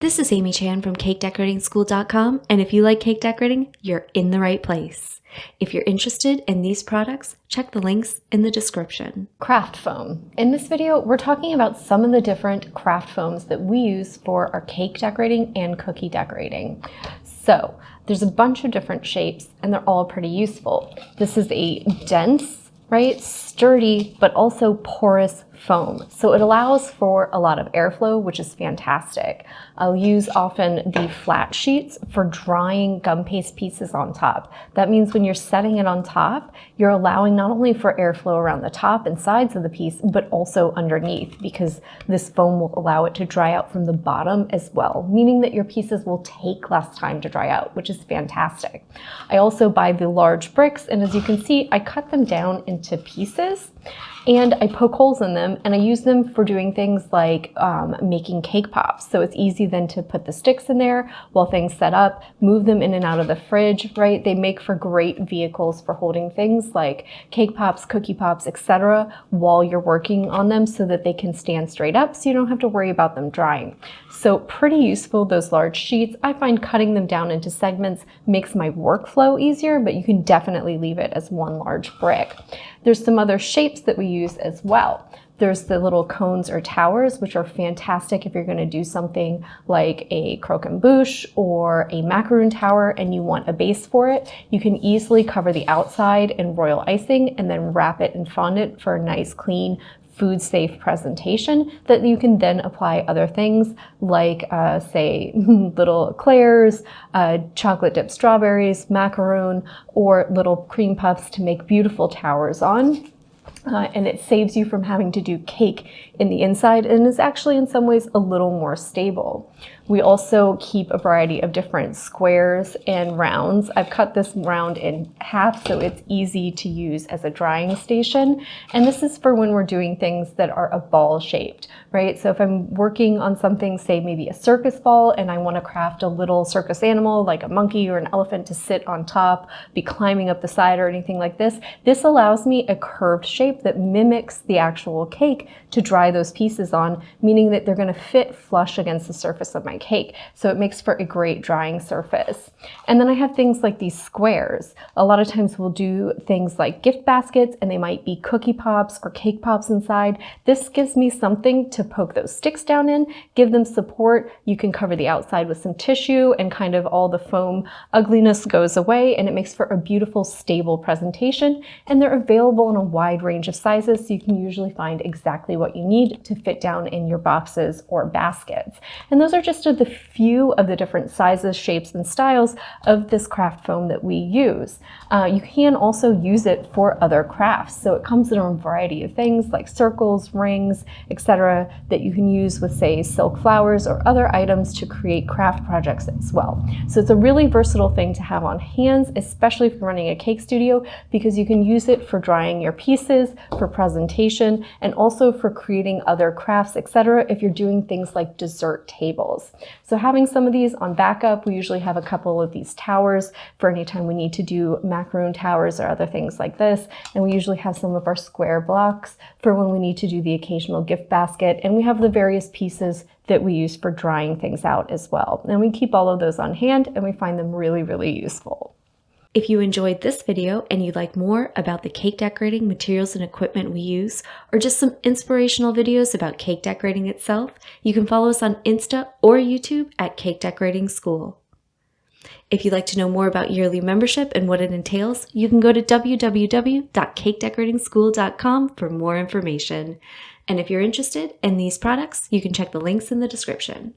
This is Amy Chan from CakeDecoratingSchool.com, and if you like cake decorating, you're in the right place. If you're interested in these products, check the links in the description. Craft foam. In this video, we're talking about some of the different craft foams that we use for our cake decorating and cookie decorating. So there's a bunch of different shapes and they're all pretty useful. This is a dense, sturdy, but also porous foam. So it allows for a lot of airflow, which is fantastic. I'll use often the flat sheets for drying gum paste pieces on top. That means when you're setting it on top, you're allowing not only for airflow around the top and sides of the piece, but also underneath, because this foam will allow it to dry out from the bottom as well, meaning that your pieces will take less time to dry out, which is fantastic. I also buy the large bricks, and as you can see, I cut them down into pieces and I poke holes in them, and I use them for doing things like making cake pops. So it's easy then to put the sticks in there while things set up, move them in and out of the fridge, right? They make for great vehicles for holding things like cake pops, cookie pops, etc. while you're working on them so that they can stand straight up so you don't have to worry about them drying. So pretty useful, those large sheets. I find cutting them down into segments makes my workflow easier, but you can definitely leave it as one large brick. There's some other shapes that we use as well. There's the little cones or towers, which are fantastic if you're going to do something like a croquembouche or a macaroon tower and you want a base for it. You can easily cover the outside in royal icing and then wrap it in fondant for a nice, clean, food-safe presentation that you can then apply other things like, say, little eclairs, chocolate-dipped strawberries, macaroon, or little cream puffs to make beautiful towers on. And it saves you from having to do cake in the inside and is actually in some ways a little more stable. We also keep a variety of different squares and rounds. I've cut this round in half so it's easy to use as a drying station. And this is for when we're doing things that are a ball shaped, right? So if I'm working on something, say maybe a circus ball, and I want to craft a little circus animal like a monkey or an elephant to sit on top, be climbing up the side or anything like this, this allows me a curved shape that mimics the actual cake to dry those pieces on, meaning that they're going to fit flush against the surface of my cake. So it makes for a great drying surface. And then I have things like these squares. A lot of times we'll do things like gift baskets and they might be cookie pops or cake pops inside. This gives me something to poke those sticks down in, give them support. You can cover the outside with some tissue and kind of all the foam ugliness goes away, and it makes for a beautiful, stable presentation. And they're available in a wide range of sizes, so you can usually find exactly what you need to fit down in your boxes or baskets. And those are just the few of the different sizes, shapes, and styles of this craft foam that we use. You can also use it for other crafts. So it comes in a variety of things like circles, rings, etc. that you can use with, say, silk flowers or other items to create craft projects as well. So it's a really versatile thing to have on hands, especially if you're running a cake studio, because you can use it for drying your pieces, for presentation, and also for creating other crafts, etc. if you're doing things like dessert tables. So having some of these on backup, we usually have a couple of these towers for any time we need to do macaroon towers or other things like this. And we usually have some of our square blocks for when we need to do the occasional gift basket. And we have the various pieces that we use for drying things out as well. And we keep all of those on hand and we find them really, really useful. If you enjoyed this video and you'd like more about the cake decorating materials and equipment we use, or just some inspirational videos about cake decorating itself, you can follow us on Insta or YouTube at Cake Decorating School. If you'd like to know more about yearly membership and what it entails, you can go to www.cakedecoratingschool.com for more information. And if you're interested in these products, you can check the links in the description.